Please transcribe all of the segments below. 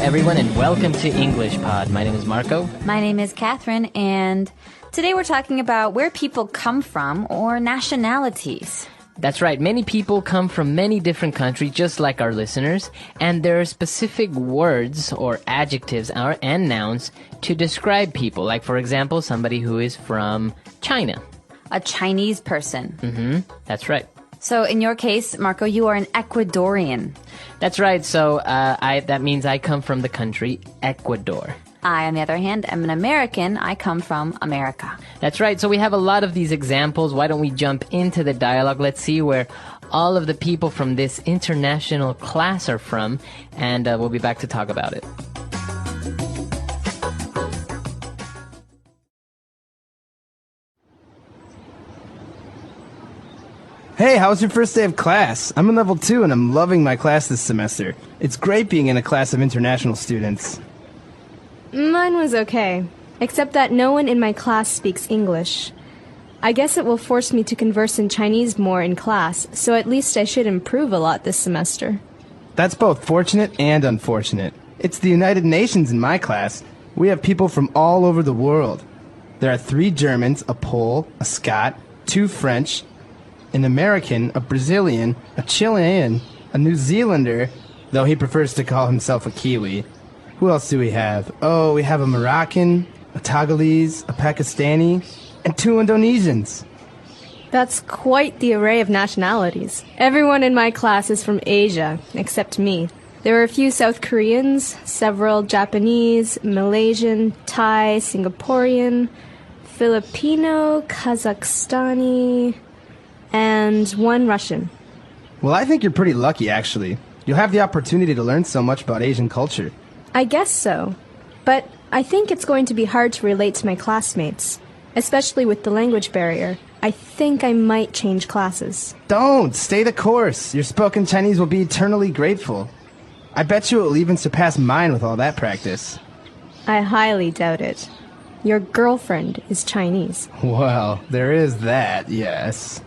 everyone, and welcome to English Pod. My name is Marco. My name is Catherine, and today we're talking about where people come from or nationalities. That's right. Many people come from many different countries, just like our listeners, and there are specific words or adjectives and nouns to describe people. Like, for example, somebody who is from China. A Chinese person. That's right. So in your case, Marco, you are an Ecuadorian. That's right. So that means I come from the country Ecuador. I, on the other hand, am an American. I come from America. That's right. So we have a lot of these examples. Why don't we jump into the dialogue? Let's see where all of the people from this international class are from, and we'll be back to talk about it. Hey, how was your first day of class? I'm in level 2 and I'm loving my class this semester. It's great being in a class of international students. Mine was okay, except that no one in my class speaks English. I guess it will force me to converse in Chinese more in class, so at least I should improve a lot this semester. That's both fortunate and unfortunate. It's the United Nations in my class. We have people from all over the world. There are 3 Germans, a Pole, a Scot, 2 French, an American, a Brazilian, a Chilean, a New Zealander, though he prefers to call himself a Kiwi. Who else do we have? Oh, we have a Moroccan, a Togolese, a Pakistani, and 2 Indonesians. That's quite the array of nationalities. Everyone in my class is from Asia, except me. There are a few South Koreans, several Japanese, Malaysian, Thai, Singaporean, Filipino, Kazakhstani, and 1 Russian. Well, I think you're pretty lucky, actually. You'll have the opportunity to learn so much about Asian culture. I guess so. But I think it's going to be hard to relate to my classmates, especially with the language barrier. I think I might change classes. Don't! Stay the course! Your spoken Chinese will be eternally grateful. I bet you it will even surpass mine with all that practice. I highly doubt it. Your girlfriend is Chinese. Well, there is that, yes.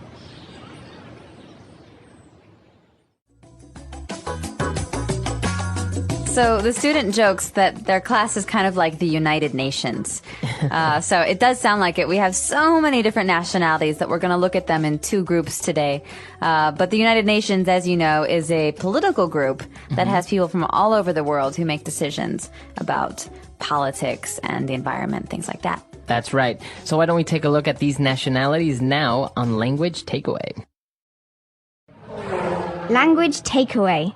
So the student jokes that their class is kind of like the United Nations. So it does sound like it. We have so many different nationalities that we're going to look at them in 2 groups today. But the United Nations, as you know, is a political group that has people from all over the world who make decisions about politics and the environment, things like that. That's right. So why don't we take a look at these nationalities now on Language Takeaway. Language Takeaway.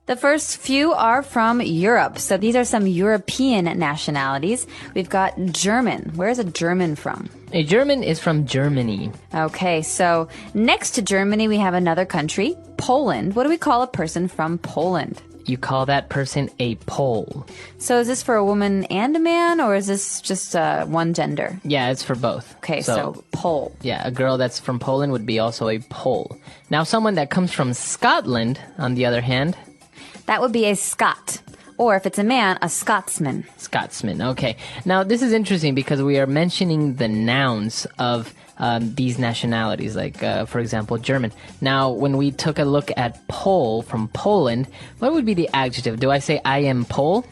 The first few are from Europe. So these are some European nationalities. We've got German. Where is a German from? A German is from Germany. Okay, so next to Germany, we have another country, Poland. What do we call a person from Poland? You call that person a Pole. So is this for a woman and a man, or is this just one gender? Yeah, it's for both. Okay, so Pole. Yeah, a girl that's from Poland would be also a Pole. Now, someone that comes from Scotland, on the other hand... That would be a Scot. Or if it's a man, a Scotsman. Scotsman, okay. Now, this is interesting because we are mentioning the nouns of these nationalities, like, for example, German. Now, when we took a look at Pole from Poland, what would be the adjective? Do I say I am Pole?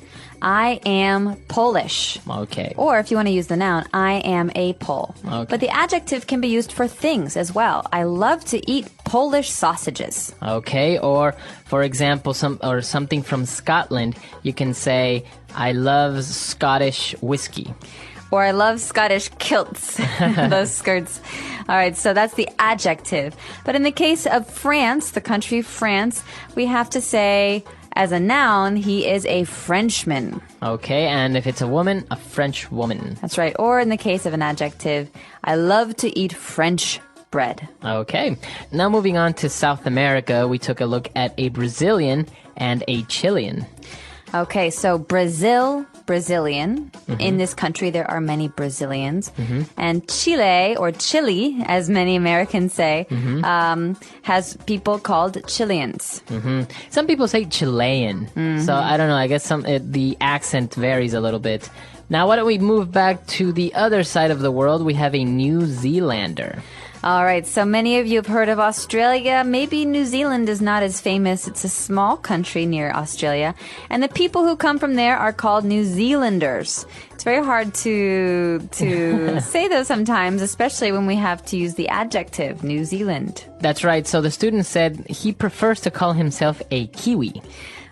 I am Polish. Okay. Or if you want to use the noun, I am a Pole. Okay. But the adjective can be used for things as well. I love to eat Polish sausages. Okay, or for example, something from Scotland, you can say, I love Scottish whiskey. Or I love Scottish kilts, those skirts. All right, so that's the adjective. But in the case of France, the country France, we have to say, as a noun, he is a Frenchman. Okay, and if it's a woman, a French woman. That's right. Or in the case of an adjective, I love to eat French bread. Okay, now moving on to South America, we took a look at a Brazilian and a Chilean. Okay, so Brazilian. In this country, there are many Brazilians. And Chile, or Chile, as many Americans say, has people called Chileans. Some people say Chilean. So I don't know, I guess the accent varies a little bit. Now, why don't we move back to the other side of the world? We have a New Zealander. All right, so many of you have heard of Australia. Maybe New Zealand is not as famous. It's a small country near Australia. And the people who come from there are called New Zealanders. It's very hard to say those sometimes, especially when we have to use the adjective New Zealand. That's right. So the student said he prefers to call himself a Kiwi.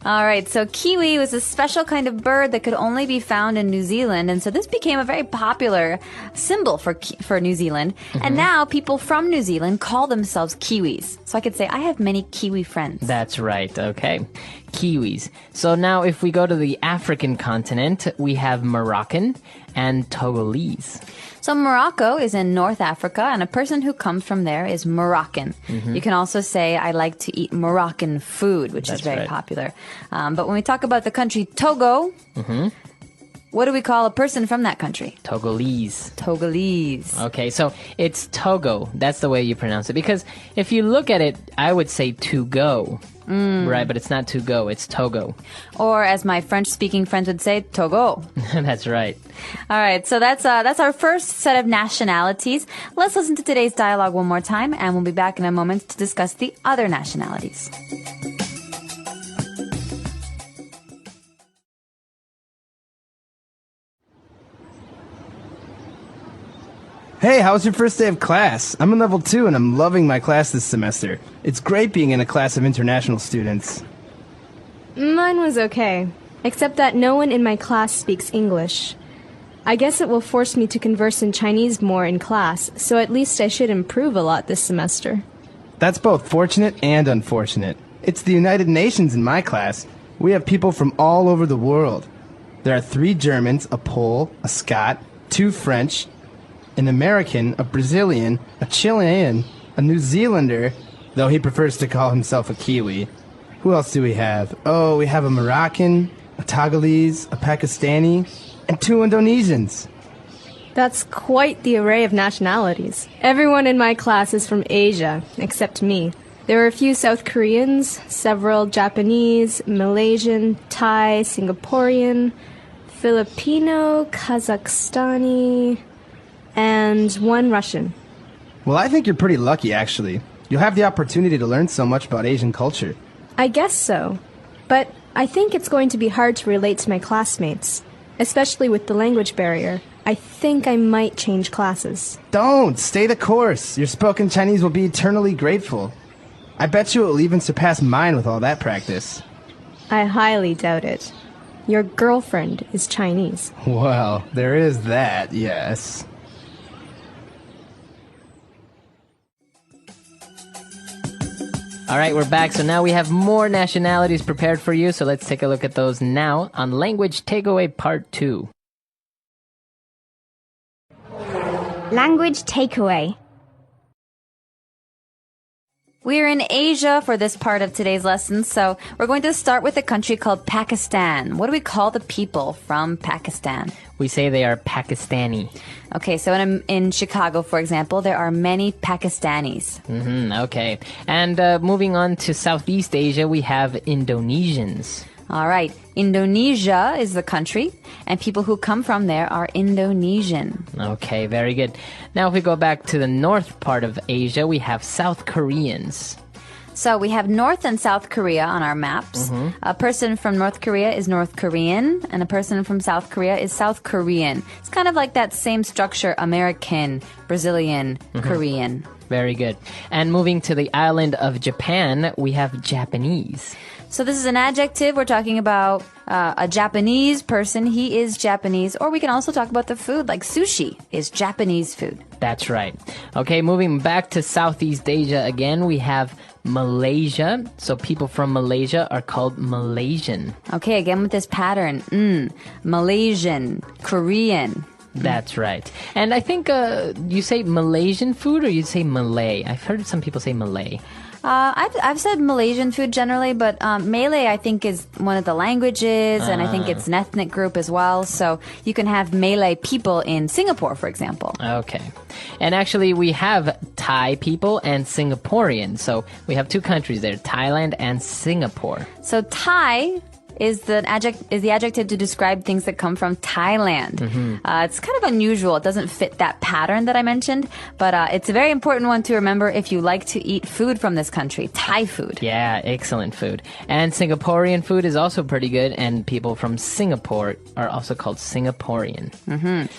All right, so kiwi was a special kind of bird that could only be found in New Zealand, and so this became a very popular symbol for New Zealand. And now people from New Zealand call themselves Kiwis. So I could say, I have many Kiwi friends. That's right. Okay. Kiwis. So now if we go to the African continent, we have Moroccan and Togolese. So Morocco is in North Africa, and a person who comes from there is Moroccan. You can also say, I like to eat Moroccan food, which is very popular. But when we talk about the country Togo, what do we call a person from that country? Togolese. Togolese. Okay, so it's Togo. That's the way you pronounce it. Because if you look at it, I would say to go. Right, but it's not to go, it's Togo. Or as my French-speaking friends would say, Togo. That's right. All right, so that's our first set of nationalities. Let's listen to today's dialogue one more time, and we'll be back in a moment to discuss the other nationalities. Hey, how was your first day of class? I'm in level 2 and I'm loving my class this semester. It's great being in a class of international students. Mine was okay, except that no one in my class speaks English. I guess it will force me to converse in Chinese more in class, so at least I should improve a lot this semester. That's both fortunate and unfortunate. It's the United Nations in my class. We have people from all over the world. There are 3 Germans, a Pole, a Scot, 2 French, an American, a Brazilian, a Chilean, a New Zealander, though he prefers to call himself a Kiwi. Who else do we have? Oh, we have a Moroccan, a Togolese, a Pakistani, and 2 Indonesians. That's quite the array of nationalities. Everyone in my class is from Asia, except me. There are a few South Koreans, several Japanese, Malaysian, Thai, Singaporean, Filipino, Kazakhstani, and 1 Russian. Well, I think you're pretty lucky, actually. You'll have the opportunity to learn so much about Asian culture. I guess so. But I think it's going to be hard to relate to my classmates, especially with the language barrier. I think I might change classes. Don't! Stay the course! Your spoken Chinese will be eternally grateful. I bet you it will even surpass mine with all that practice. I highly doubt it. Your girlfriend is Chinese. Well, there is that, yes. All right, we're back. So now we have more nationalities prepared for you. So let's take a look at those now on Language Takeaway Part 2. Language takeaway. We're in Asia for this part of today's lesson, so we're going to start with a country called Pakistan. What do we call the people from Pakistan? We say they are Pakistani. Okay, so in Chicago, for example, there are many Pakistanis. Okay. And moving on to Southeast Asia, we have Indonesians. All right. Indonesia is the country, and people who come from there are Indonesian. Okay, very good. Now, if we go back to the north part of Asia, we have South Koreans. So we have North and South Korea on our maps. A person from North Korea is North Korean, and a person from South Korea is South Korean. It's kind of like that same structure, American, Brazilian, Korean. Very good. And moving to the island of Japan, we have Japanese. So this is an adjective. We're talking about a Japanese person. He is Japanese. Or we can also talk about the food, like sushi is Japanese food. That's right. Okay, moving back to Southeast Asia again, we have Malaysia. So people from Malaysia are called Malaysian. Okay, again with this pattern. Malaysian, Korean. That's right. And I think you say Malaysian food or you say Malay? I've heard some people say Malay. I've said Malaysian food generally, but Malay I think is one of the languages, and I think it's an ethnic group as well. So you can have Malay people in Singapore, for example. Okay. And actually we have Thai people and Singaporean. So we have 2 countries there, Thailand and Singapore. So Thai is the adjective to describe things that come from Thailand. It's kind of unusual. It doesn't fit that pattern that I mentioned, but it's a very important one to remember if you like to eat food from this country, Thai food. Yeah, excellent food. And Singaporean food is also pretty good, and people from Singapore are also called Singaporean.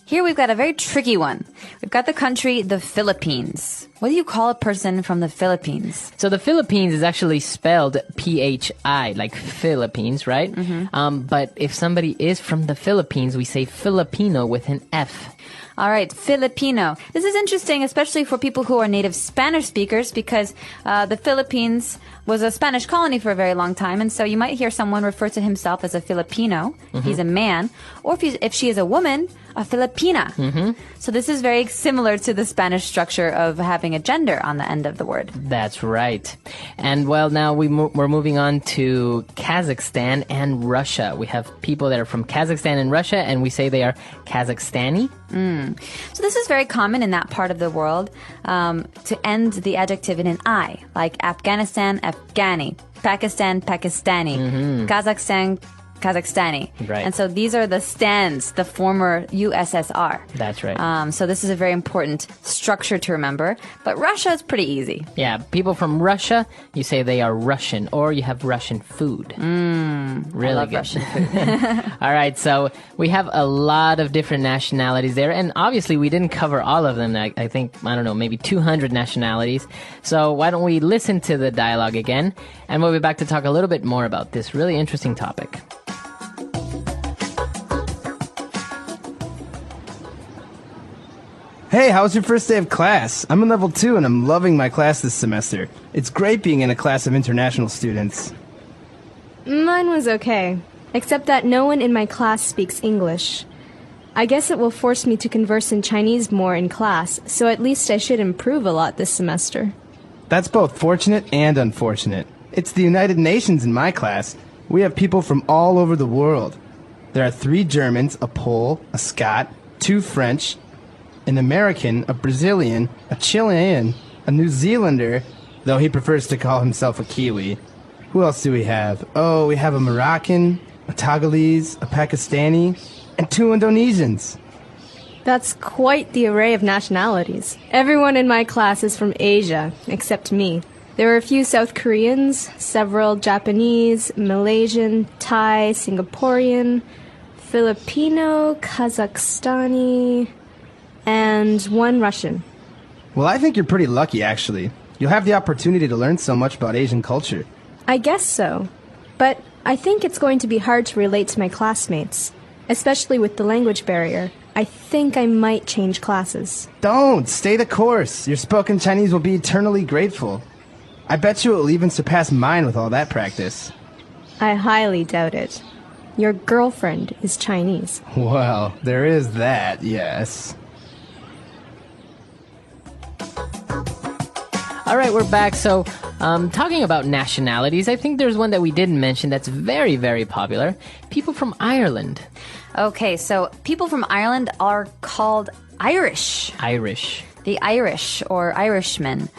Here we've got a very tricky one. We've got the country, the Philippines. What do you call a person from the Philippines? So the Philippines is actually spelled P-H-I, like Philippines, right? But if somebody is from the Philippines, we say Filipino with an F. All right, Filipino. This is interesting, especially for people who are native Spanish speakers, because the Philippines was a Spanish colony for a very long time, and so you might hear someone refer to himself as a Filipino. He's a man, or if she is a woman, a Filipina. So this is very similar to the Spanish structure of having a gender on the end of the word. That's right. And well, now we're moving on to Kazakhstan and Russia. We have people that are from Kazakhstan and Russia, and we say they are Kazakhstani. So this is very common in that part of the world to end the adjective in an I, like Afghanistan, Afghani, Pakistan, Pakistani, Kazakhstan, Kazakhstani. Right. And so these are the stands, the former USSR. That's right. So this is a very important structure to remember. But Russia is pretty easy. Yeah, people from Russia, you say they are Russian, or you have Russian food. Really I love good. Russian food. All right, so we have a lot of different nationalities there, and obviously we didn't cover all of them. I think, I don't know, maybe 200 nationalities. So why don't we listen to the dialogue again, and we'll be back to talk a little bit more about this really interesting topic. Hey, how was your first day of class? I'm in level 2 and I'm loving my class this semester. It's great being in a class of international students. Mine was okay, except that no one in my class speaks English. I guess it will force me to converse in Chinese more in class, so at least I should improve a lot this semester. That's both fortunate and unfortunate. It's the United Nations in my class. We have people from all over the world. There are 3 Germans, a Pole, a Scot, 2 French, an American, a Brazilian, a Chilean, a New Zealander, though he prefers to call himself a Kiwi. Who else do we have? Oh, we have a Moroccan, a Togolese, a Pakistani, and 2 Indonesians. That's quite the array of nationalities. Everyone in my class is from Asia, except me. There are a few South Koreans, several Japanese, Malaysian, Thai, Singaporean, Filipino, Kazakhstani, and 1 Russian. Well, I think you're pretty lucky, actually. You'll have the opportunity to learn so much about Asian culture. I guess so. But I think it's going to be hard to relate to my classmates, especially with the language barrier. I think I might change classes. Don't! Stay the course! Your spoken Chinese will be eternally grateful. I bet you it will even surpass mine with all that practice. I highly doubt it. Your girlfriend is Chinese. Well, there is that, yes. All right, we're back. So, talking about nationalities, I think there's one that we didn't mention that's very, very popular. People from Ireland. Okay, so people from Ireland are called Irish. Irish. The Irish or Irishmen.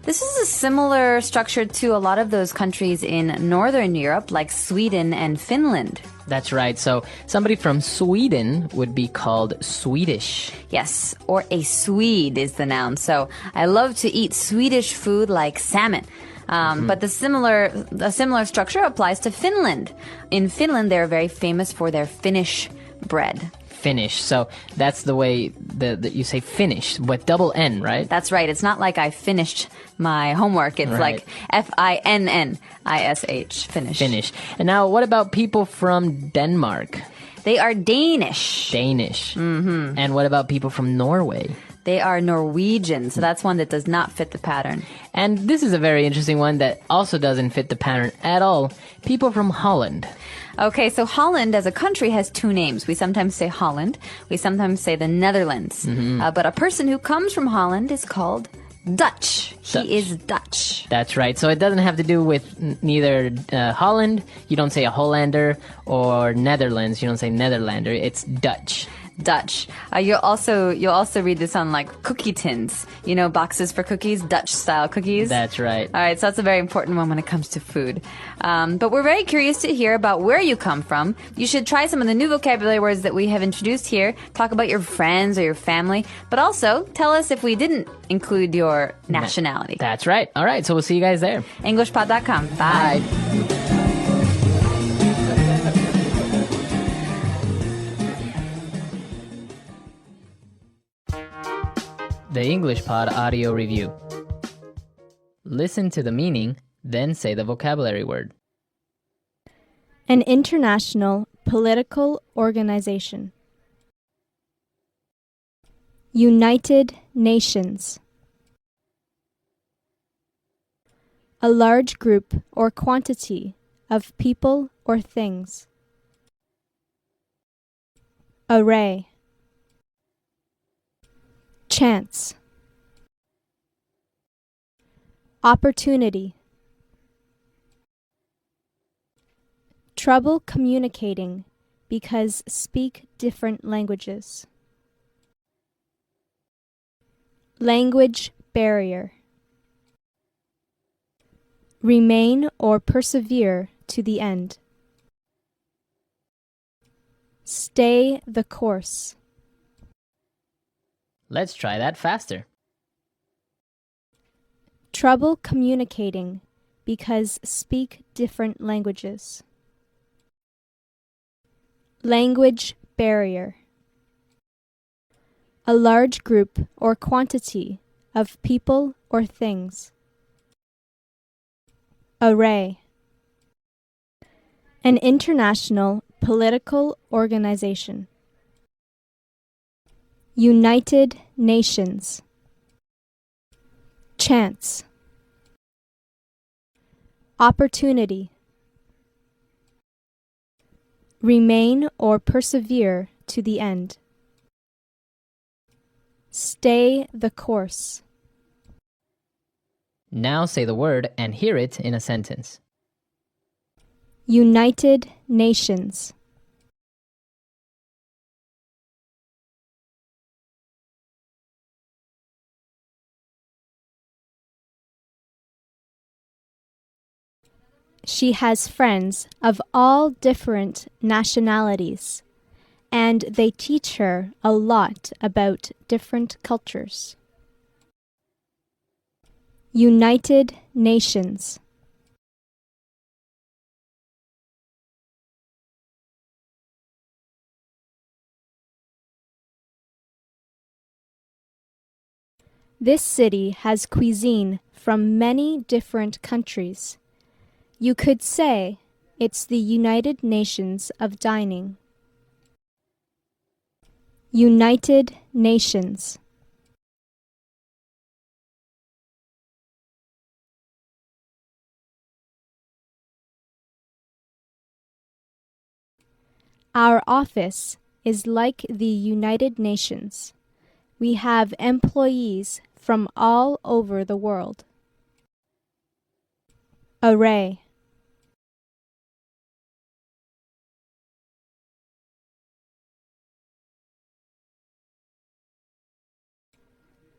This is a similar structure to a lot of those countries in Northern Europe, like Sweden and Finland. That's right. So somebody from Sweden would be called Swedish. Yes, or a Swede is the noun. So I love to eat Swedish food like salmon. But a similar structure applies to Finland. In Finland, they're very famous for their Finnish bread. Finnish. So that's the way that you say Finnish, but double N, right? That's right. It's not like I finished my homework. It's Right. like F-I-N-N-I-S-H, Finnish. Finnish. And now, what about people from Denmark? They are Danish. Danish. Mm-hmm. And what about people from Norway? They are Norwegian, so that's one that does not fit the pattern. And this is a very interesting one that also doesn't fit the pattern at all. People from Holland. Okay, so Holland as a country has 2 names. We sometimes say Holland. We sometimes say the Netherlands. But a person who comes from Holland is called Dutch. Dutch. He is Dutch. That's right. So it doesn't have to do with neither Holland. You don't say a Hollander, or Netherlands. You don't say Netherlander. It's Dutch. Dutch. You'll also read this on like cookie tins. You know, boxes for cookies, Dutch style cookies. That's right. All right, so that's a very important one when it comes to food. But we're very curious to hear about where you come from. You should try some of the new vocabulary words that we have introduced here. Talk about your friends or your family, but also tell us if we didn't include your nationality. That's right. All right, so we'll see you guys there. EnglishPod.com. Bye. The English Pod Audio Review. Listen to the meaning, then say the vocabulary word. An international political organization. United Nations. A large group or quantity of people or things. Array. Chance. Opportunity. Trouble communicating because speak different languages. Language barrier. Remain or persevere to the end. Stay the course. Let's try that faster. Trouble communicating because speak different languages. Language barrier. A large group or quantity of people or things. Array. An international political organization. United Nations. Chance. Opportunity. Remain or persevere to the end. Stay the course. Now say the word and hear it in a sentence. United Nations. She has friends of all different nationalities, and they teach her a lot about different cultures. United Nations. This city has cuisine from many different countries. You could say it's the United Nations of dining. United Nations. Our office is like the United Nations. We have employees from all over the world. Array.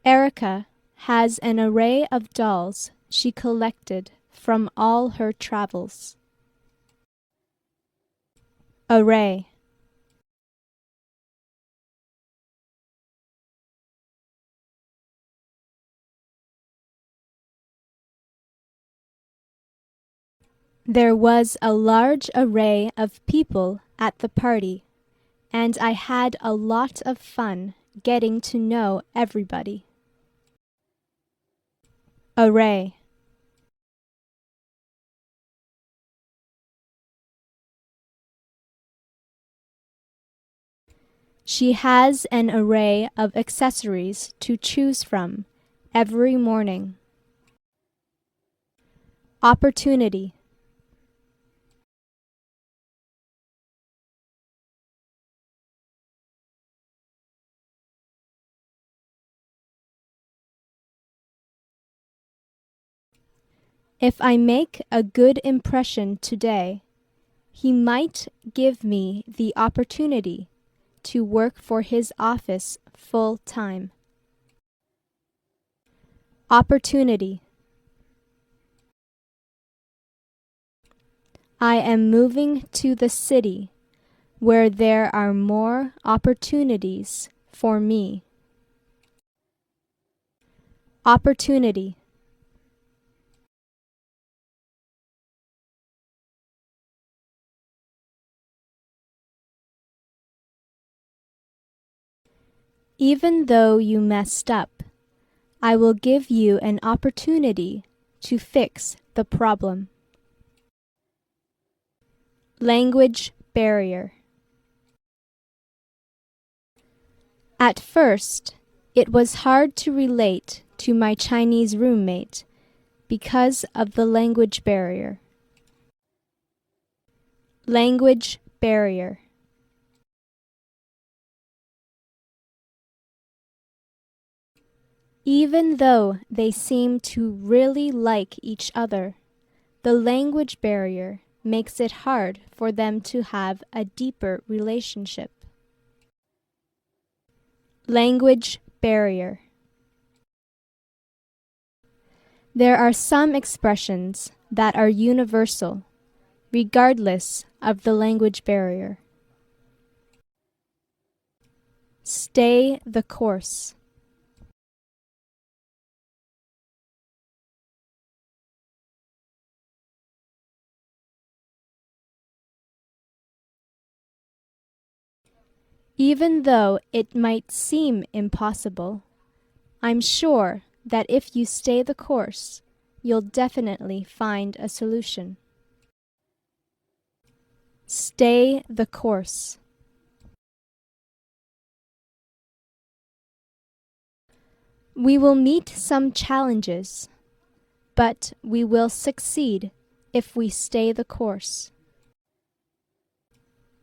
Erica has an array of dolls she collected from all her travels. Array. There was a large array of people at the party, and I had a lot of fun getting to know everybody. Array. She has an array of accessories to choose from every morning. Opportunity. If I make a good impression today, he might give me the opportunity to work for his office full time. Opportunity. I am moving to the city where there are more opportunities for me. Opportunity. Even though you messed up, I will give you an opportunity to fix the problem. Language barrier. At first, it was hard to relate to my Chinese roommate because of the language barrier. Language barrier. Even though they seem to really like each other, the language barrier makes it hard for them to have a deeper relationship. Language barrier. There are some expressions that are universal, regardless of the language barrier. Stay the course. Even though it might seem impossible, I'm sure that if you stay the course, you'll definitely find a solution. Stay the course. We will meet some challenges, but we will succeed if we stay the course.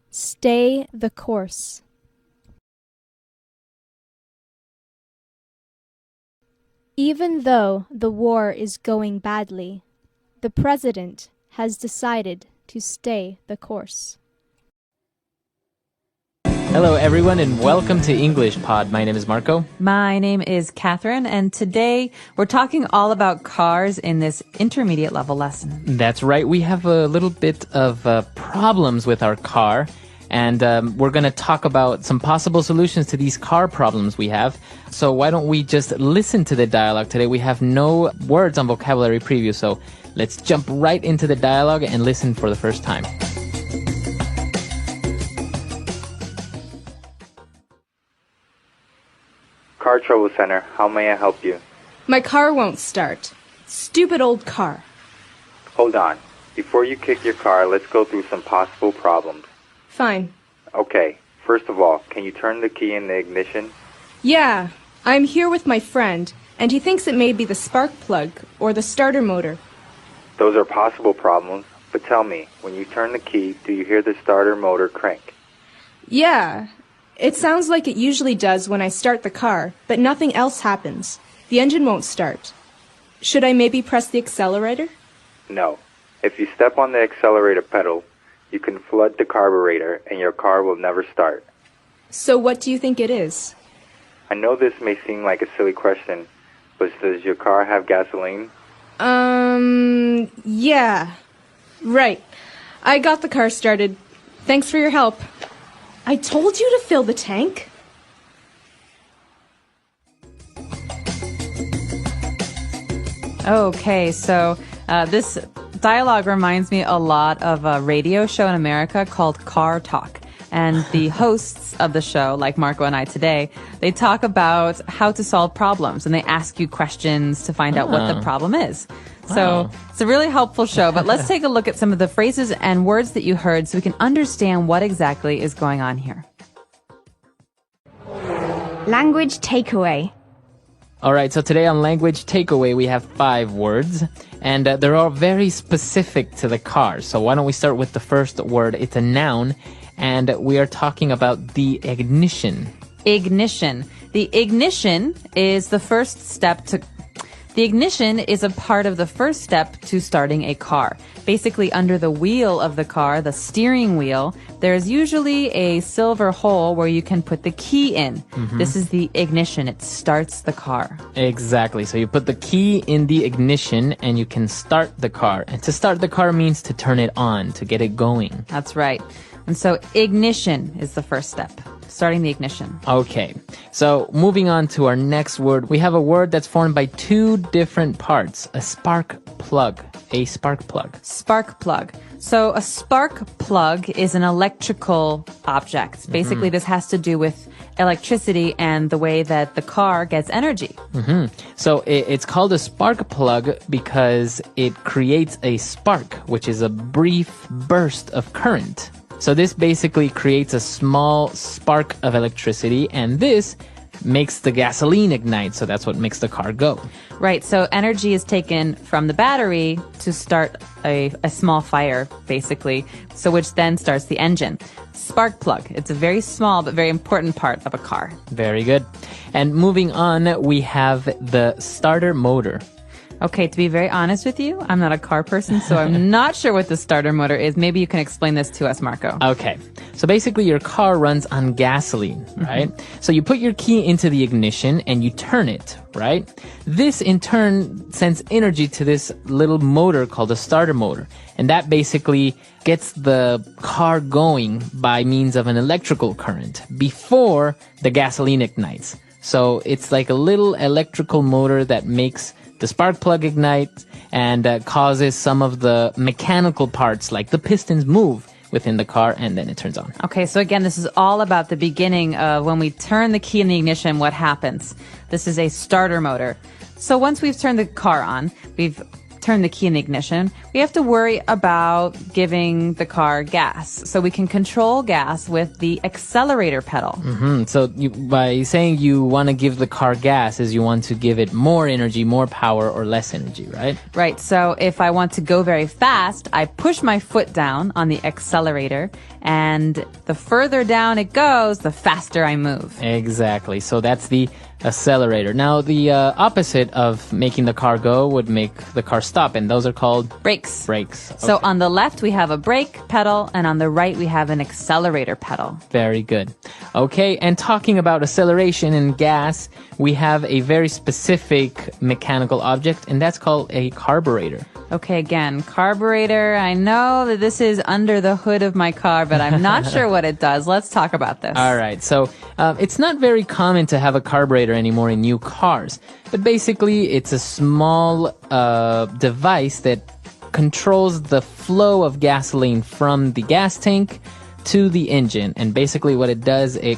Stay the course. Even though the war is going badly, the president has decided to stay the course. Hello, everyone, and welcome to English Pod. My name is Marco. My name is Catherine, and today we're talking all about cars in this intermediate level lesson. That's right. We have a little bit of problems with our car, and we're going to talk about some possible solutions to these car problems we have. So why don't we just listen to the dialogue today? We have no words on vocabulary preview, so let's jump right into the dialogue and listen for the first time. Car Trouble Center, how may I help you? My car won't start. Stupid old car. Hold on. Before you kick your car, let's go through some possible problems. Fine. Okay, first of all, can you turn the key in the ignition? Yeah, I'm here with my friend, and he thinks it may be the spark plug or the starter motor. Those are possible problems, but tell me, when you turn the key, do you hear the starter motor crank? Yeah, it sounds like it usually does when I start the car, but nothing else happens. The engine won't start. Should I maybe press the accelerator? No. If you step on the accelerator pedal, you can flood the carburetor and your car will never start. So what do you think it is? I know this may seem like a silly question, but does your car have gasoline? Yeah. Right. I got the car started. Thanks for your help. I told you to fill the tank. Okay, so this dialogue reminds me a lot of a radio show in America called Car Talk. And the hosts of the show, like Marco and I today, they talk about how to solve problems, and they ask you questions to find out what the problem is. So it's a really helpful show, but let's take a look at some of the phrases and words that you heard so we can understand what exactly is going on here. Language takeaway. All right, so today on Language Takeaway, we have 5 words, and they're all very specific to the car. So why don't we start with the first word? It's a noun, and we are talking about the ignition. Ignition. The ignition is the first step to The ignition is a part of the first step to starting a car. Basically, under the wheel of the car, the steering wheel, there's usually a silver hole where you can put the key in. This is the ignition. It starts the car. Exactly. So you put the key in the ignition and you can start the car. And to start the car means to turn it on, to get it going. That's right. And so ignition is the first step, starting the ignition. Okay. So moving on to our next word, we have a word that's formed by two different parts. A spark plug. A spark plug. Spark plug. So a spark plug is an electrical object. Basically, this has to do with electricity and the way that the car gets energy. So it's called a spark plug because it creates a spark, which is a brief burst of current. So this basically creates a small spark of electricity, and this makes the gasoline ignite. So that's what makes the car go. Right. So energy is taken from the battery to start a small fire, basically. So which then starts the engine. Spark plug. It's a very small but very important part of a car. Very good. And moving on, we have the starter motor. Okay, to be very honest with you, I'm not a car person, so I'm not sure what the starter motor is. Maybe you can explain this to us, Marco. Okay. So basically your car runs on gasoline, right? So you put your key into the ignition and you turn it, right? This in turn sends energy to this little motor called a starter motor. And that basically gets the car going by means of an electrical current before the gasoline ignites. So it's like a little electrical motor that makes the spark plug ignite and causes some of the mechanical parts like the pistons move within the car, and then it turns on. Okay, so again, this is all about the beginning of when we turn the key in the ignition, what happens. This is a starter motor. So once we've turned the car on, we've turned the key in the ignition, we have to worry about giving the car gas. So we can control gas with the accelerator pedal. So by saying you want to give the car gas is you want to give it more energy, more power, or less energy, right? Right. So if I want to go very fast, I push my foot down on the accelerator, and the further down it goes, the faster I move. Exactly. So that's the accelerator. Now, the opposite of making the car go would make the car stop, and those are called Brakes. brakes. Okay. So on the left, we have a brake pedal, and on the right, we have an accelerator pedal. Very good. Okay, and talking about acceleration and gas, we have a very specific mechanical object, and that's called a carburetor. Okay, again, carburetor. I know that this is under the hood of my car, but I'm not sure what it does. Let's talk about this. All right, so it's not very common to have a carburetor anymore in new cars, but basically it's a small device that controls the flow of gasoline from the gas tank to the engine. And basically what it does, it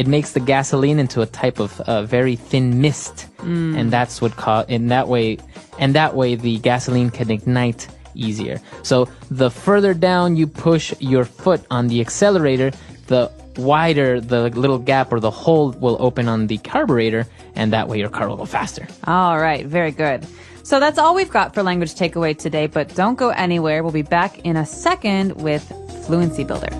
makes the gasoline into a type of very thin mist. And that's what that way the gasoline can ignite easier. So the further down you push your foot on the accelerator, the wider the little gap or the hole will open on the carburetor, and that way your car will go faster. All right, very good. So that's all we've got for language takeaway today, but don't go anywhere. We'll be back in a second with Fluency Builder.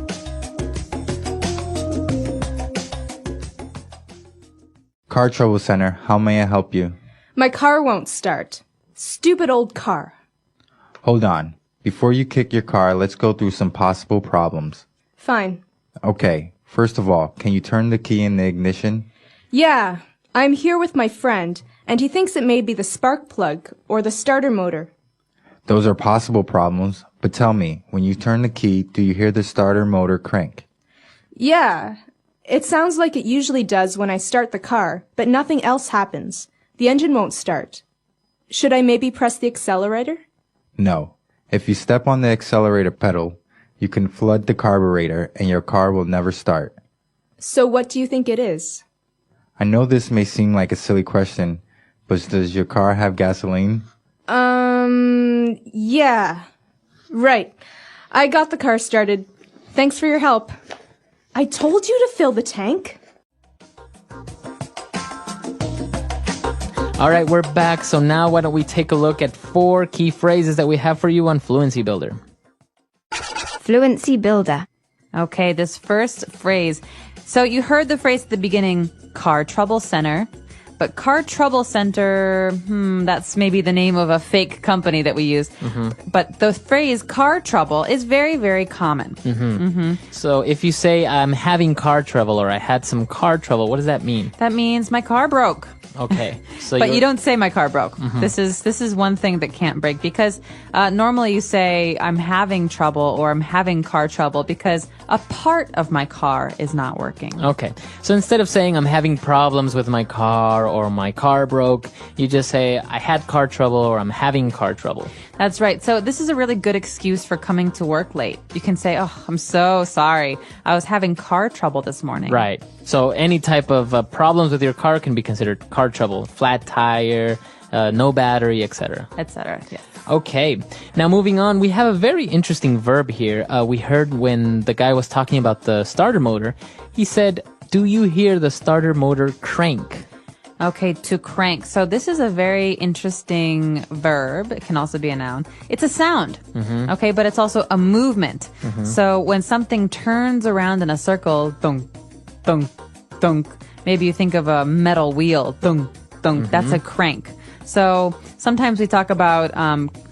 Car Trouble Center, how may I help you? My car won't start. Stupid old car. Hold on. Before you kick your car, let's go through some possible problems. Fine. Okay, first of all, can you turn the key in the ignition? Yeah, I'm here with my friend, and he thinks it may be the spark plug or the starter motor. Those are possible problems, but tell me, when you turn the key, do you hear the starter motor crank? Yeah, it sounds like it usually does when I start the car, but nothing else happens. The engine won't start. Should I maybe press the accelerator? No. If you step on the accelerator pedal, you can flood the carburetor and your car will never start. So what do you think it is? I know this may seem like a silly question, but does your car have gasoline? Yeah. Right. I got the car started. Thanks for your help. I told you to fill the tank. All right, we're back. So now why don't we take a look at 4 key phrases that we have for you on Fluency Builder. Fluency Builder. Okay, this first phrase. So you heard the phrase at the beginning, car trouble center. But Car Trouble Center, that's maybe the name of a fake company that we use. But the phrase car trouble is very, very common. So if you say, I'm having car trouble or I had some car trouble, what does that mean? That means my car broke. Okay. So But you don't say my car broke. This is one thing that can't break because normally you say I'm having trouble or I'm having car trouble because a part of my car is not working. Okay. So instead of saying I'm having problems with my car or my car broke, you just say I had car trouble or I'm having car trouble. That's right. So this is a really good excuse for coming to work late. You can say, oh, I'm so sorry. I was having car trouble this morning. Right. So any type of problems with your car can be considered car trouble. Flat tire, no battery, etc. Etc. Yes. Okay. Now moving on, we have a very interesting verb here. We heard when the guy was talking about the starter motor, he said, do you hear the starter motor crank? Okay, to crank. So this is a very interesting verb. It can also be a noun. It's a sound. Okay, but it's also a movement. So when something turns around in a circle, dunk, dunk, dunk, maybe you think of a metal wheel, dunk, dunk, that's a crank. So sometimes we talk about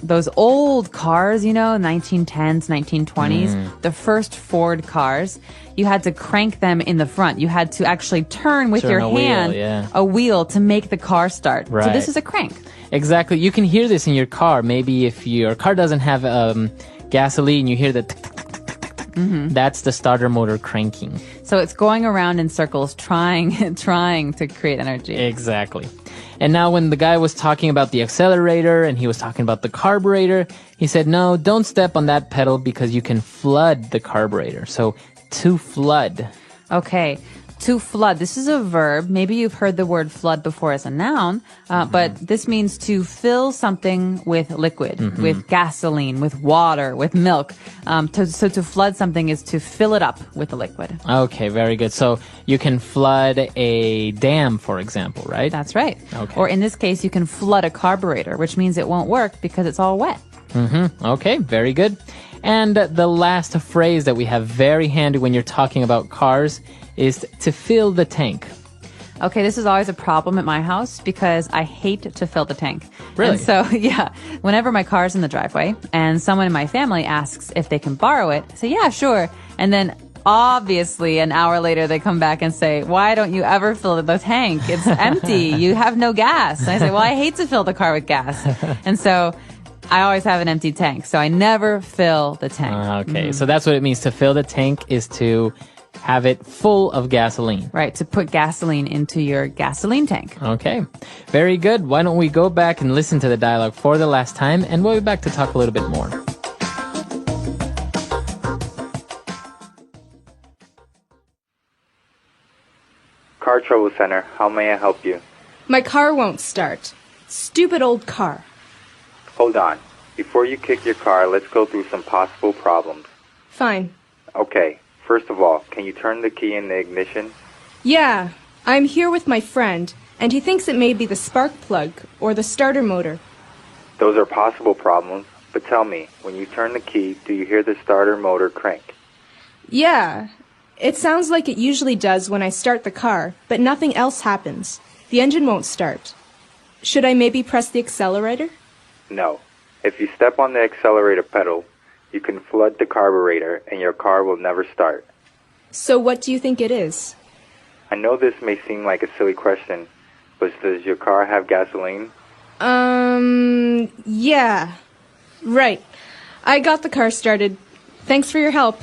those old cars, 1910s, 1920s, the first Ford cars. You had to crank them in the front. You had to actually turn with your hand a wheel to make the car start. Right. So this is a crank. Exactly. You can hear this in your car. Maybe if your car doesn't have gasoline, you hear the tick, tick, tick, tick, tick, tick. That's the starter motor cranking. So it's going around in circles, trying to create energy. Exactly. And now when the guy was talking about the accelerator and he was talking about the carburetor, he said, no, don't step on that pedal because you can flood the carburetor. So to flood. Okay. To flood. This is a verb. Maybe you've heard the word flood before as a noun, but this means to fill something with liquid, with gasoline, with water, with milk. So to flood something is to fill it up with a liquid. Okay, very good. So you can flood a dam, for example, right? That's right. Okay. Or in this case, you can flood a carburetor, which means it won't work because it's all wet. Okay, very good. And the last phrase that we have very handy when you're talking about cars is to fill the tank. Okay, this is always a problem at my house because I hate to fill the tank. Really? And so, whenever my car's in the driveway and someone in my family asks if they can borrow it, I say, yeah, sure. And then obviously an hour later they come back and say, why don't you ever fill the tank? It's empty. You have no gas. And I say, well, I hate to fill the car with gas. And so I always have an empty tank. So I never fill the tank. Okay, so that's what it means. To fill the tank is to have it full of gasoline. Right, to put gasoline into your gasoline tank. Okay, very good. Why don't we go back and listen to the dialogue for the last time, and we'll be back to talk a little bit more. Car Trouble Center, how may I help you? My car won't start. Stupid old car. Hold on. Before you kick your car, let's go through some possible problems. Fine. Okay, first of all, can you turn the key in the ignition? Yeah, I'm here with my friend, and he thinks it may be the spark plug or the starter motor. Those are possible problems, but tell me, when you turn the key, do you hear the starter motor crank? Yeah, it sounds like it usually does when I start the car, but nothing else happens. The engine won't start. Should I maybe press the accelerator? No. If you step on the accelerator pedal, you can flood the carburetor and your car will never start. So what do you think it is? I know this may seem like a silly question, but does your car have gasoline? Yeah. Right. I got the car started. Thanks for your help.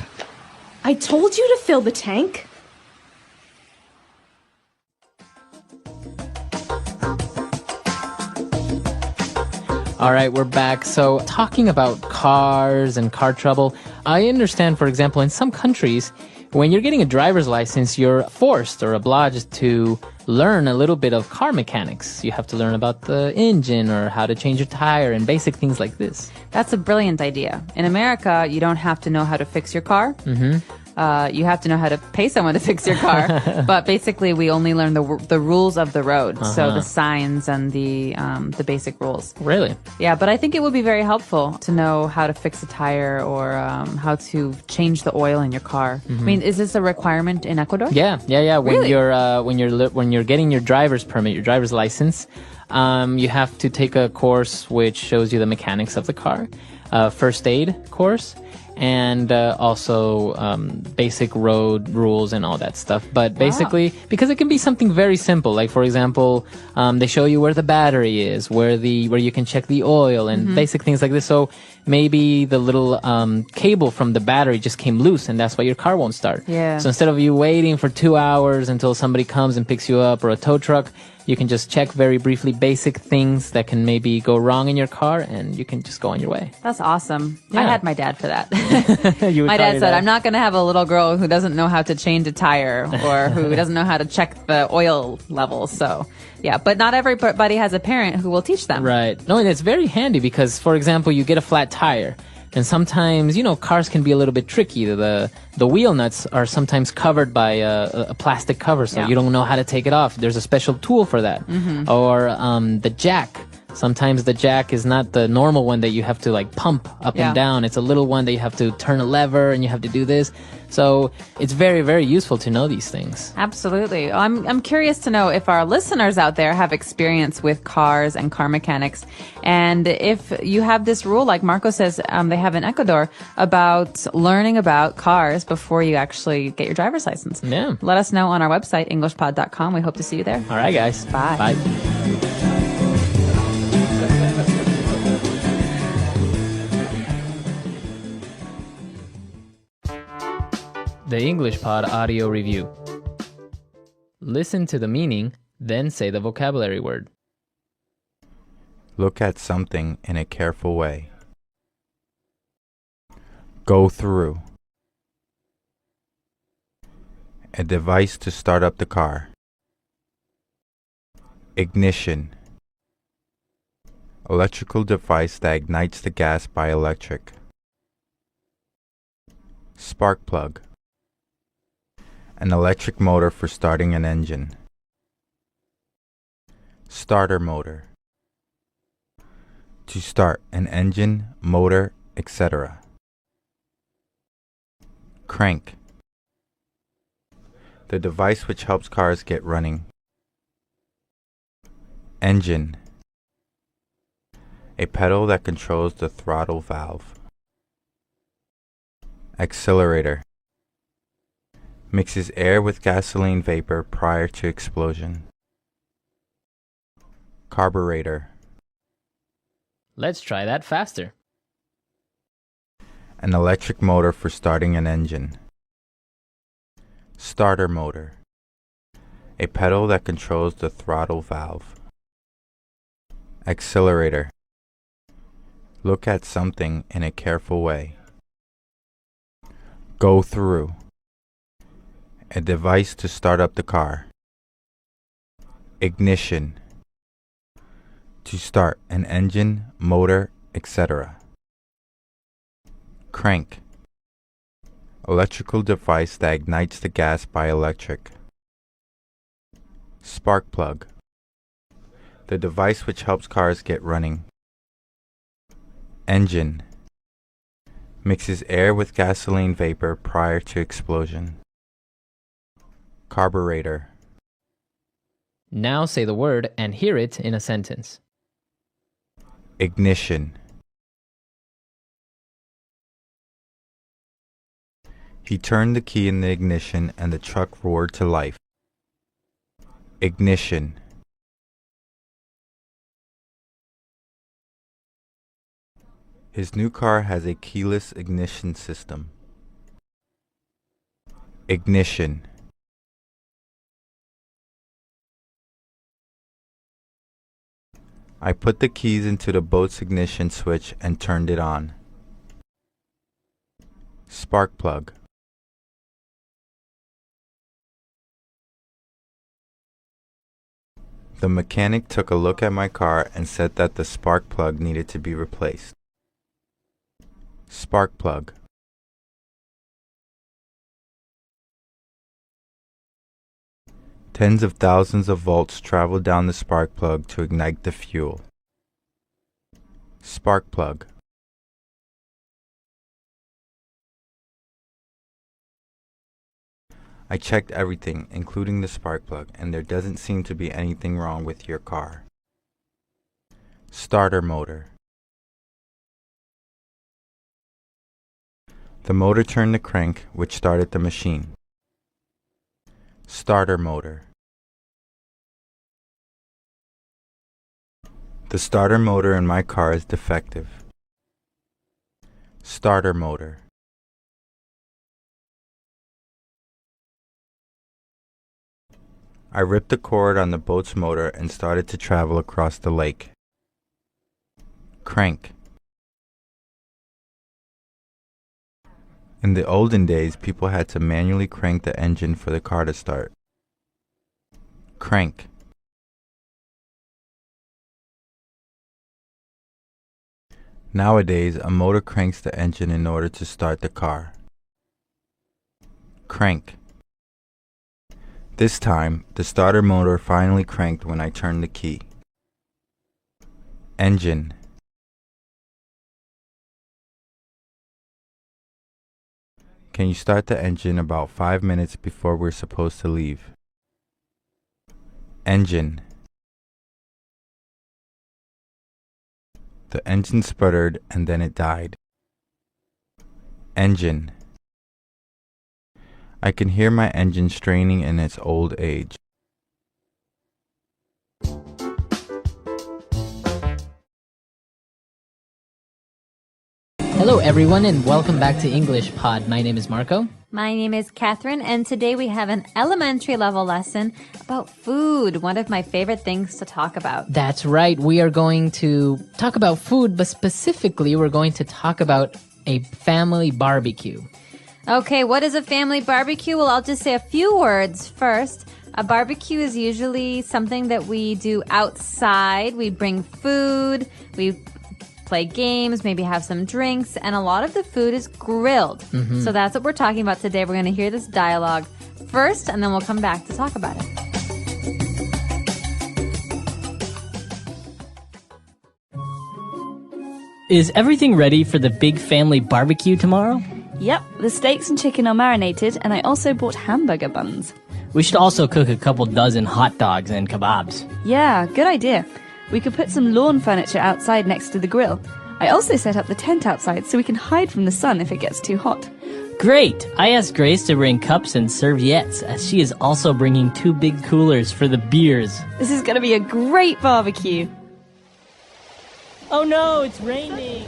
I told you to fill the tank. All right, we're back. So talking about cars and car trouble, I understand, for example, in some countries, when you're getting a driver's license, you're forced or obliged to learn a little bit of car mechanics. You have to learn about the engine or how to change your tire and basic things like this. That's a brilliant idea. In America, you don't have to know how to fix your car. You have to know how to pay someone to fix your car. But basically, we only learn the rules of the road. So the signs and the basic rules. Really? Yeah, but I think it would be very helpful to know how to fix a tire or how to change the oil in your car. I mean, is this a requirement in Ecuador? Yeah. When Really? you're getting your driver's permit, your driver's license, you have to take a course which shows you the mechanics of the car, first aid course, and also basic road rules and all that stuff. But basically, because it can be something very simple, like for example, they show you where the battery is, where you can check the oil, and basic things like this. So maybe the little cable from the battery just came loose, and that's why your car won't start. Yeah. So instead of you waiting for 2 hours until somebody comes and picks you up, or a tow truck, you can just check very briefly basic things that can maybe go wrong in your car, and you can just go on your way. That's awesome. I Yeah. had my dad for that. You would My call dad your said, I'm not going to have a little girl who doesn't know how to change a tire or who doesn't know how to check the oil levels. So, yeah, but not everybody has a parent who will teach them. Right. No, and it's very handy because, for example, you get a flat tire, and sometimes, cars can be a little bit tricky. The wheel nuts are sometimes covered by a plastic cover, so you don't know how to take it off. There's a special tool for that. Or the jack. Sometimes the jack is not the normal one that you have to like pump up and down. It's a little one that you have to turn a lever and you have to do this. So it's very, very useful to know these things. Absolutely. I'm curious to know if our listeners out there have experience with cars and car mechanics. And if you have this rule, like Marco says they have in Ecuador, about learning about cars before you actually get your driver's license. Yeah. Let us know on our website, englishpod.com. We hope to see you there. All right, guys. Bye. Bye. The English Pod Audio Review. Listen to the meaning, then say the vocabulary word. Look at something in a careful way. Go through. A device to start up the car. Ignition. Electrical device that ignites the gas by electric. Spark plug. An electric motor for starting an engine. Starter motor. To start an engine, motor, etc. Crank. The device which helps cars get running. Engine. A pedal that controls the throttle valve. Accelerator. Mixes air with gasoline vapor prior to explosion. Carburetor. Let's try that faster. An electric motor for starting an engine. Starter motor. A pedal that controls the throttle valve. Accelerator. Look at something in a careful way. Go through. A device to start up the car. Ignition. To start an engine, motor, etc. Crank. Electrical device that ignites the gas by electric. Spark plug. The device which helps cars get running. Engine. Mixes air with gasoline vapor prior to explosion. Carburetor. Now say the word and hear it in a sentence. Ignition. He turned the key in the ignition and the truck roared to life. Ignition. His new car has a keyless ignition system. Ignition. I put the keys into the boat's ignition switch and turned it on. Spark plug. The mechanic took a look at my car and said that the spark plug needed to be replaced. Spark plug. Tens of thousands of volts travel down the spark plug to ignite the fuel. Spark plug. I checked everything, including the spark plug, and there doesn't seem to be anything wrong with your car. Starter motor. The motor turned the crank, which started the machine. Starter motor. The starter motor in my car is defective. Starter motor. I ripped the cord on the boat's motor and started to travel across the lake. Crank. In the olden days, people had to manually crank the engine for the car to start. Crank. Nowadays, a motor cranks the engine in order to start the car. Crank. This time, the starter motor finally cranked when I turned the key. Engine. Can you start the engine about 5 minutes before we're supposed to leave? Engine. The engine sputtered and then it died. Engine. I can hear my engine straining in its old age. Hello, everyone, and welcome back to English Pod. My name is Marco. My name is Catherine, and today we have an elementary level lesson about food, one of my favorite things to talk about. That's right. We are going to talk about food, but specifically, we're going to talk about a family barbecue. Okay, what is a family barbecue? Well, I'll just say a few words first. A barbecue is usually something that we do outside. We bring food, we play games, maybe have some drinks, and a lot of the food is grilled. So that's what we're talking about today. We're going to hear this dialogue first, and then we'll come back to talk about it. Is everything ready for the big family barbecue tomorrow? Yep, the steaks and chicken are marinated, and I also bought hamburger buns. We should also cook a couple dozen hot dogs and kebabs. Yeah, good idea. We could put some lawn furniture outside next to the grill. I also set up the tent outside so we can hide from the sun if it gets too hot. Great! I asked Grace to bring cups and serviettes, as she is also bringing 2 big coolers for the beers. This is going to be a great barbecue. Oh no, it's raining!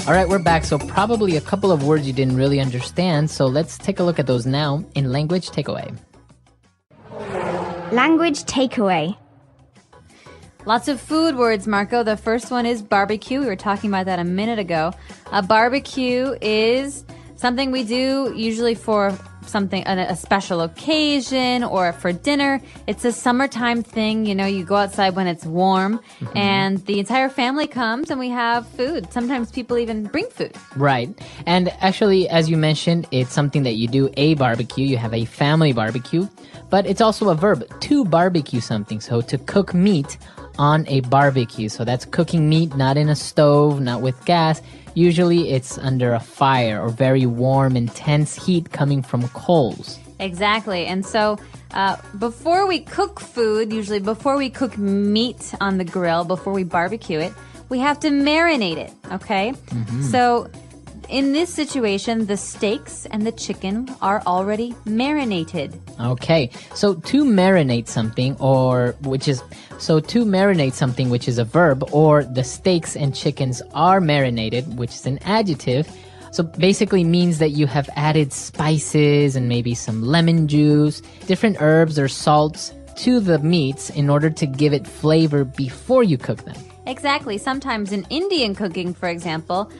All right, we're back. So probably a couple of words you didn't really understand. So let's take a look at those now in language takeaway. Language takeaway. Lots of food words, Marco. The first one is barbecue. We were talking about that a minute ago. A barbecue is something we do usually for a special occasion or for dinner. It's a summertime thing. You know, you go outside when it's warm and the entire family comes and we have food. Sometimes people even bring food. Right. And actually, as you mentioned, it's something that you do a barbecue. You have a family barbecue, but it's also a verb to barbecue something. So to cook meat on a barbecue. So that's cooking meat, not in a stove, not with gas. Usually it's under a fire or very warm, intense heat coming from coals. Exactly. And so before we cook food, usually before we cook meat on the grill, before we barbecue it, we have to marinate it, okay? So in this situation, the steaks and the chicken are already marinated. Okay. So to marinate something which is a verb, or the steaks and chickens are marinated, which is an adjective. So basically means that you have added spices and maybe some lemon juice, different herbs or salts to the meats in order to give it flavor before you cook them. Exactly. Sometimes in Indian cooking, for example,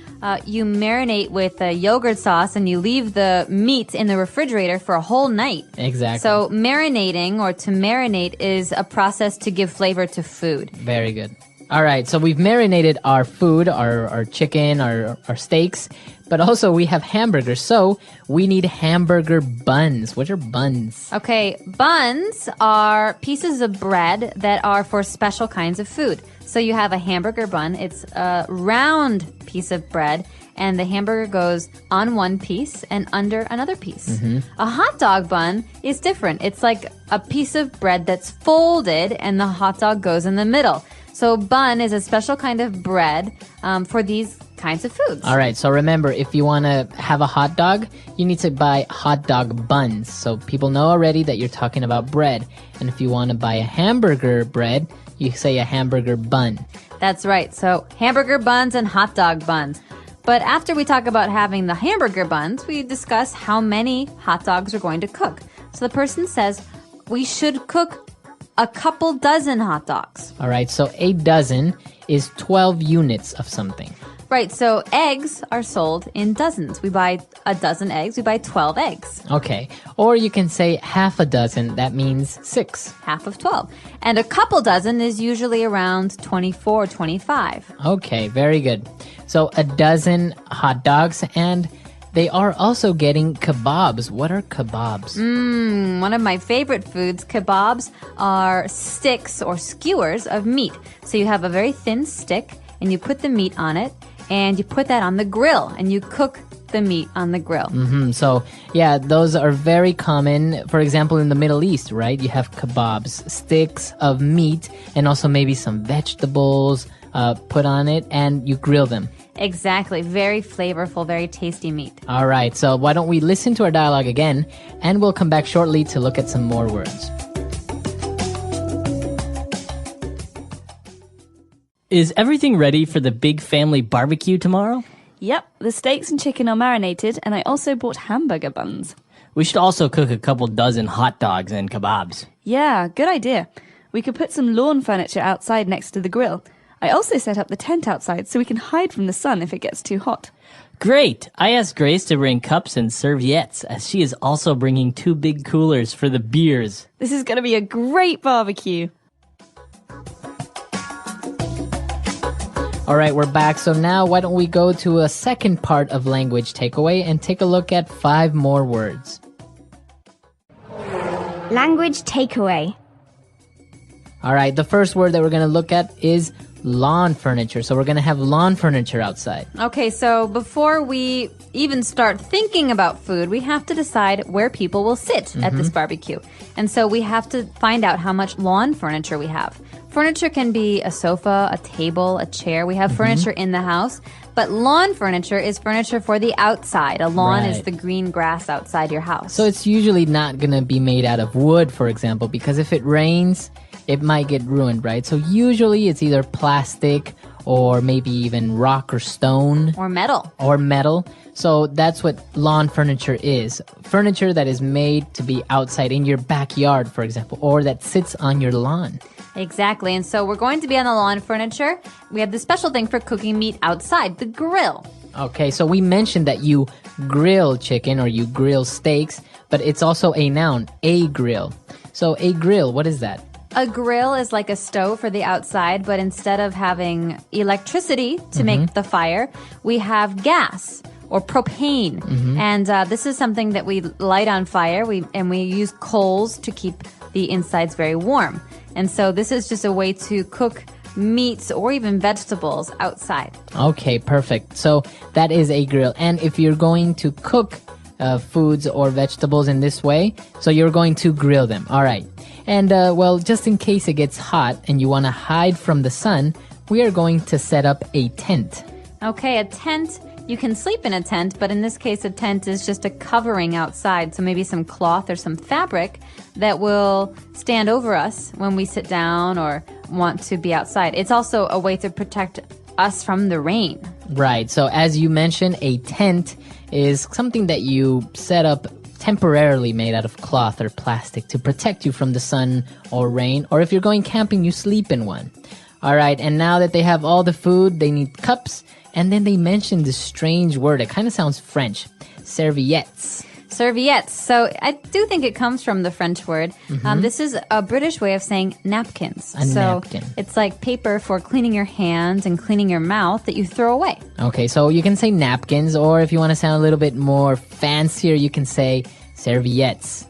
you marinate with a yogurt sauce and you leave the meat in the refrigerator for a whole night. Exactly. So marinating or to marinate is a process to give flavor to food. Very good. All right, so we've marinated our food, our chicken, our steaks. But also we have hamburgers, so we need hamburger buns. What are buns? Okay, buns are pieces of bread that are for special kinds of food. So you have a hamburger bun. It's a round piece of bread, and the hamburger goes on one piece and under another piece. A hot dog bun is different. It's like a piece of bread that's folded, and the hot dog goes in the middle. So bun is a special kind of bread for these kinds of foods. All right, so remember, if you want to have a hot dog, you need to buy hot dog buns. So people know already that you're talking about bread. And if you want to buy a hamburger bread, you say a hamburger bun. That's right. So hamburger buns and hot dog buns. But after we talk about having the hamburger buns, we discuss how many hot dogs we're going to cook. So the person says we should cook a couple dozen hot dogs. All right, so a dozen is 12 units of something. Right, so eggs are sold in dozens. We buy a dozen eggs, we buy 12 eggs. Okay, or you can say half a dozen, that means 6. Half of 12. And a couple dozen is usually around 24, 25. Okay, very good. So a dozen hot dogs, and they are also getting kebabs. What are kebabs? One of my favorite foods. Kebabs are sticks or skewers of meat. So you have a very thin stick, and you put the meat on it, and you put that on the grill, and you cook the meat on the grill. So, yeah, those are very common. For example, in the Middle East, right? You have kebabs, sticks of meat, and also maybe some vegetables put on it, and you grill them. Exactly. Very flavorful, very tasty meat. All right, so why don't we listen to our dialogue again, and we'll come back shortly to look at some more words. Is everything ready for the big family barbecue tomorrow? Yep, the steaks and chicken are marinated, and I also bought hamburger buns. We should also cook a couple dozen hot dogs and kebabs. Yeah, good idea. We could put some lawn furniture outside next to the grill. I also set up the tent outside so we can hide from the sun if it gets too hot. Great! I asked Grace to bring cups and serviettes, as she is also bringing 2 big coolers for the beers. This is going to be a great barbecue. All right, we're back. So now why don't we go to a second part of language takeaway and take a look at 5 more words. Language takeaway. All right, the first word that we're going to look at is lawn furniture. So we're going to have lawn furniture outside. Okay, so before we even start thinking about food, we have to decide where people will sit at this barbecue. And so we have to find out how much lawn furniture we have. Furniture can be a sofa, a table, a chair. We have furniture in the house, but lawn furniture is furniture for the outside. A lawn is the green grass outside your house. So it's usually not going to be made out of wood, for example, because if it rains, it might get ruined, right? So usually it's either plastic or maybe even rock or stone. Or metal. Or metal. So that's what lawn furniture is. Furniture that is made to be outside in your backyard, for example, or that sits on your lawn. Exactly. And so we're going to be on the lawn furniture. We have the special thing for cooking meat outside, the grill. Okay, so we mentioned that you grill chicken or you grill steaks, but it's also a noun, a grill. So a grill, what is that? A grill is like a stove for the outside, but instead of having electricity to make the fire, we have gas or propane. And this is something that we light on fire, and we use coals to keep the insides very warm. And so this is just a way to cook meats or even vegetables outside. Okay, perfect. So that is a grill. And if you're going to cook foods or vegetables in this way, so you're going to grill them. All right. And, well, just in case it gets hot and you want to hide from the sun, we are going to set up a tent. Okay, a tent. You can sleep in a tent, but in this case, a tent is just a covering outside. So maybe some cloth or some fabric that will stand over us when we sit down or want to be outside. It's also a way to protect us from the rain. Right. So as you mentioned, a tent is something that you set up temporarily made out of cloth or plastic to protect you from the sun or rain. Or if you're going camping, you sleep in one. All right. And now that they have all the food, they need cups. And then they mentioned this strange word. It kind of sounds French. Serviettes. Serviettes. So I do think it comes from the French word. This is a British way of saying napkins. A napkin. It's like paper for cleaning your hands and cleaning your mouth that you throw away. Okay, so you can say napkins, or if you want to sound a little bit more fancier, you can say serviettes.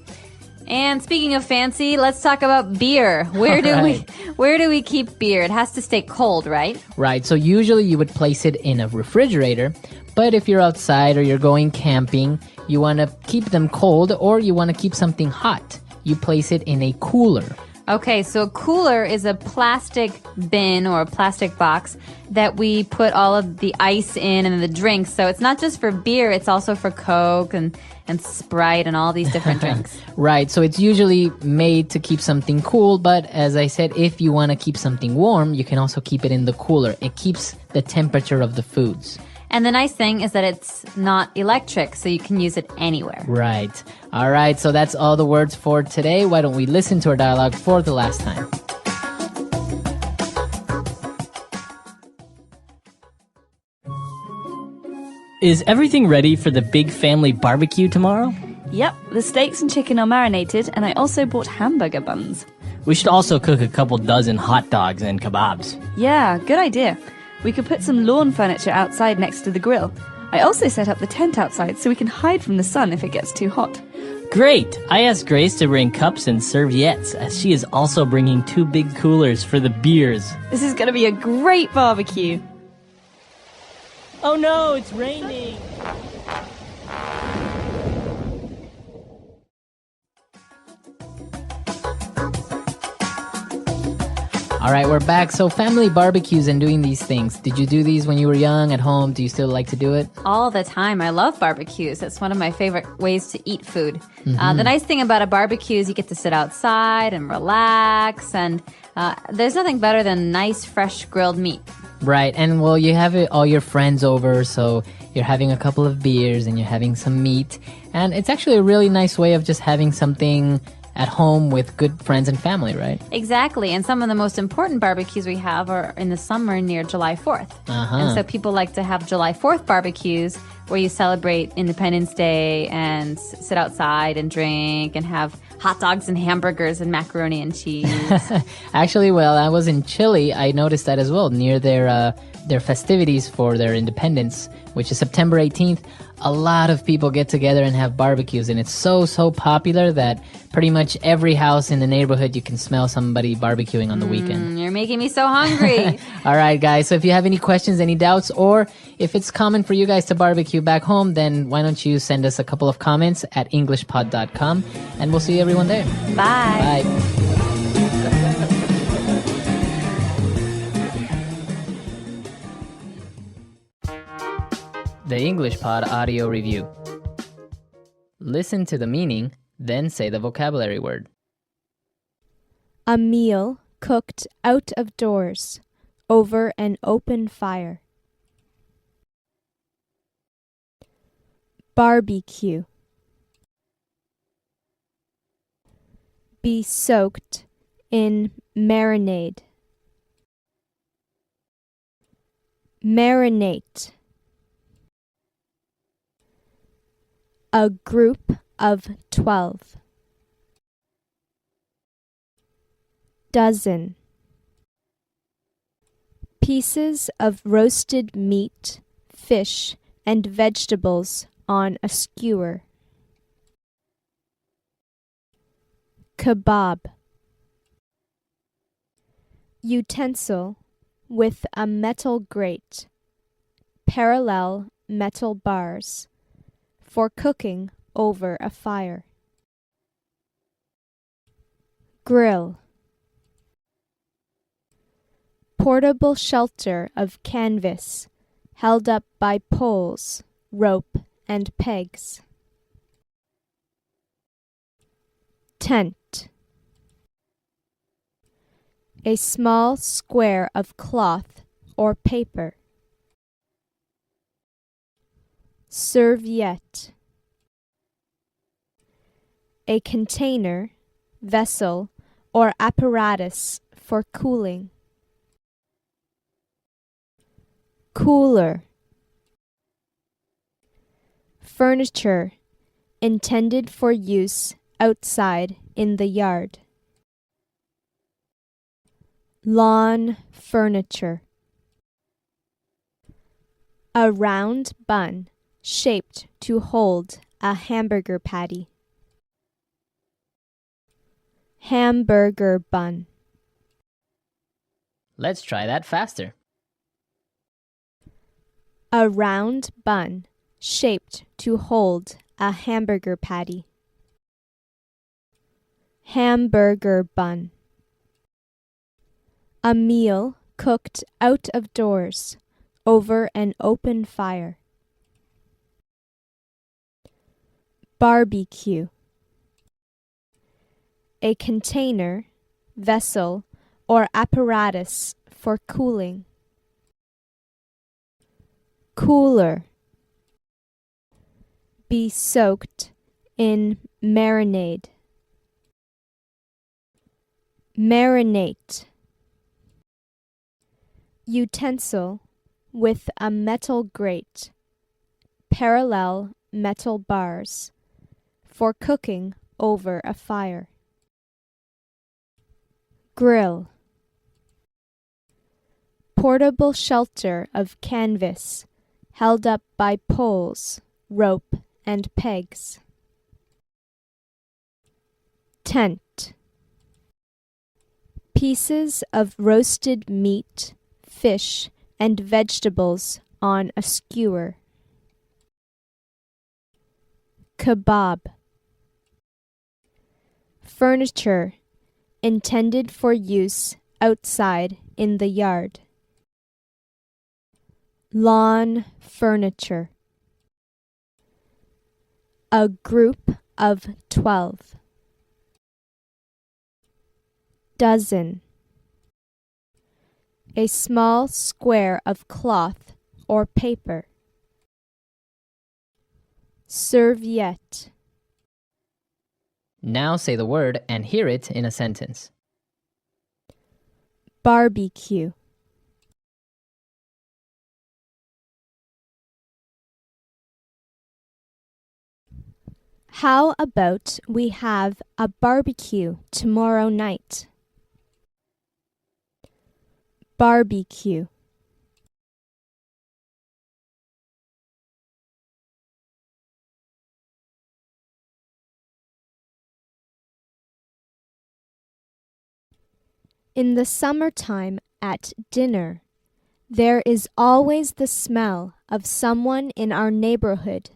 And speaking of fancy, let's talk about beer. Where do we keep beer? It has to stay cold, right? Right, so usually you would place it in a refrigerator, but if you're outside or you're going camping, you want to keep them cold or you want to keep something hot. You place it in a cooler. Okay, so a cooler is a plastic bin or a plastic box that we put all of the ice in and the drinks. So it's not just for beer, it's also for Coke and Sprite and all these different drinks. Right, so it's usually made to keep something cool, but as I said, if you want to keep something warm, you can also keep it in the cooler. It keeps the temperature of the foods. And the nice thing is that it's not electric, so you can use it anywhere. Right. All right, so that's all the words for today. Why don't we listen to our dialogue for the last time? Is everything ready for the big family barbecue tomorrow? Yep, the steaks and chicken are marinated, and I also bought hamburger buns. We should also cook a couple dozen hot dogs and kebabs. Yeah, good idea. We could put some lawn furniture outside next to the grill. I also set up the tent outside so we can hide from the sun if it gets too hot. Great! I asked Grace to bring cups and serviettes, as she is also bringing 2 big coolers for the beers. This is going to be a great barbecue. Oh no, it's raining! All right, we're back. So family barbecues and doing these things. Did you do these when you were young at home? Do you still like to do it? All the time. I love barbecues. It's one of my favorite ways to eat food. The nice thing about a barbecue is you get to sit outside and relax, and there's nothing better than nice, fresh grilled meat. Right, and well, you have all your friends over, so you're having a couple of beers and you're having some meat, and it's actually a really nice way of just having something at home with good friends and family, right? Exactly, and some of the most important barbecues we have are in the summer near July 4th. And so people like to have July 4th barbecues where you celebrate Independence Day and sit outside and drink and have hot dogs and hamburgers and macaroni and cheese. Actually, well, I was in Chile. I noticed that as well. Near their festivities for their independence, which is September 18th, a lot of people get together and have barbecues, and it's so popular that pretty much every house in the neighborhood you can smell somebody barbecuing on the weekend. You're making me so hungry. All right, guys, so if you have any questions, any doubts, or if it's common for you guys to barbecue back home, then why don't you send us a couple of comments at englishpod.com, and we'll see everyone there. Bye. Bye. The English Pod Audio Review. Listen to the meaning, then say the vocabulary word. A meal cooked out of doors, over an open fire. Barbecue. Be soaked in marinade. Marinate. A group of 12. Dozen. Pieces of roasted meat, fish, and vegetables on a skewer. Kebab. Utensil with a metal grate. Parallel metal bars. For cooking over a fire. Grill. Portable shelter of canvas held up by poles, rope, and pegs. Tent. A small square of cloth or paper. Serviette. A container, vessel, or apparatus for cooling. Cooler. Furniture, intended for use outside in the yard. Lawn furniture. A round bun shaped to hold a hamburger patty. Hamburger bun. Let's try that faster. A round bun shaped to hold a hamburger patty. Hamburger bun. A meal cooked out of doors over an open fire. Barbecue. A container, vessel, or apparatus for cooling. Cooler. Be soaked in marinade. Marinate. Utensil with a metal grate, parallel metal bars, for cooking over a fire. Grill. Portable shelter of canvas held up by poles, rope, and pegs. Tent. Pieces of roasted meat, fish, and vegetables on a skewer. Kebab. Furniture intended for use outside in the yard. Lawn furniture. A group of 12. Dozen. A small square of cloth or paper. Serviette. Now say the word and hear it in a sentence. Barbecue. How about we have a barbecue tomorrow night? Barbecue. In the summertime at dinner, there is always the smell of someone in our neighborhood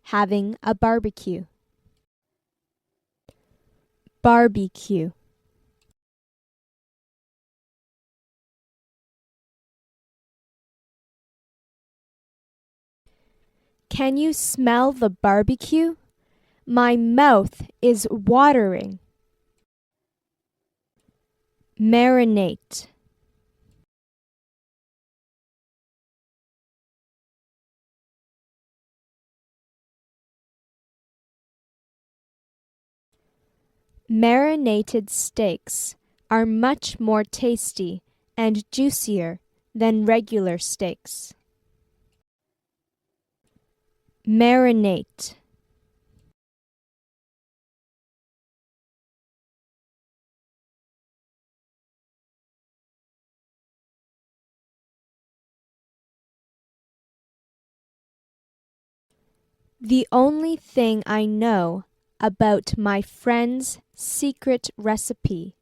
having a barbecue. Barbecue. Can you smell the barbecue? My mouth is watering. Marinate. Marinated steaks are much more tasty and juicier than regular steaks. Marinate. The only thing I know about my friend's secret recipe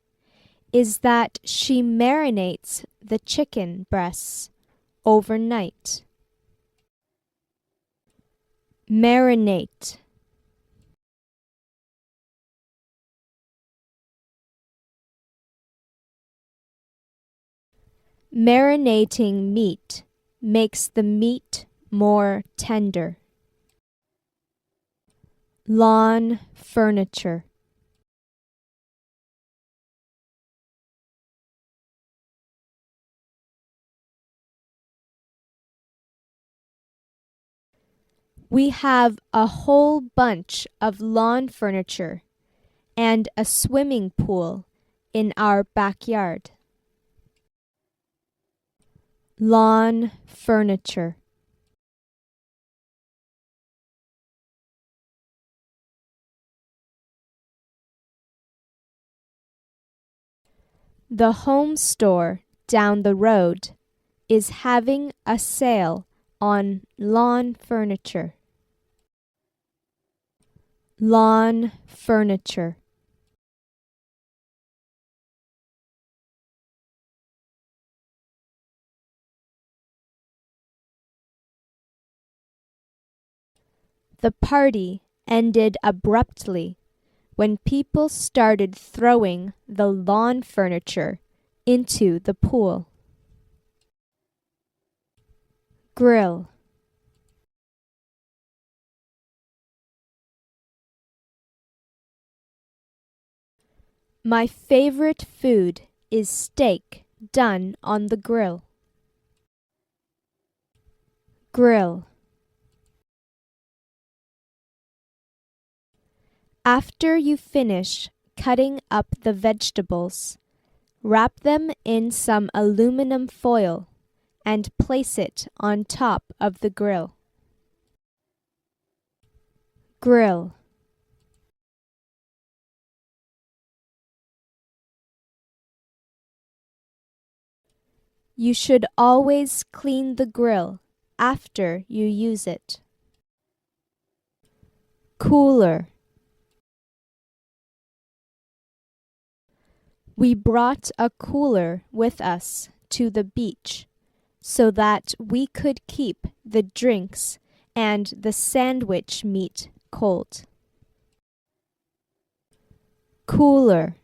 is that she marinates the chicken breasts overnight. Marinate. Marinating meat makes the meat more tender. Lawn furniture. We have a whole bunch of lawn furniture and a swimming pool in our backyard. Lawn furniture. The home store down the road is having a sale on lawn furniture. Lawn furniture. The party ended abruptly when people started throwing the lawn furniture into the pool. Grill. My favorite food is steak done on the grill. Grill. After you finish cutting up the vegetables, wrap them in some aluminum foil and place it on top of the grill. Grill. You should always clean the grill after you use it. Cooler. We brought a cooler with us to the beach so that we could keep the drinks and the sandwich meat cold. Cooler.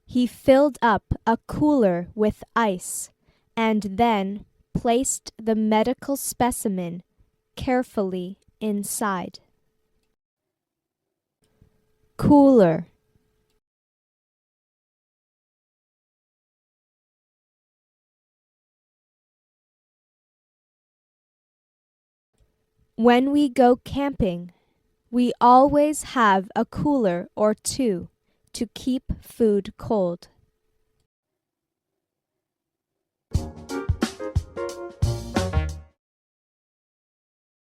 He filled up a cooler with ice and then placed the medical specimen carefully inside. Cooler. When we go camping, we always have a cooler or two to keep food cold.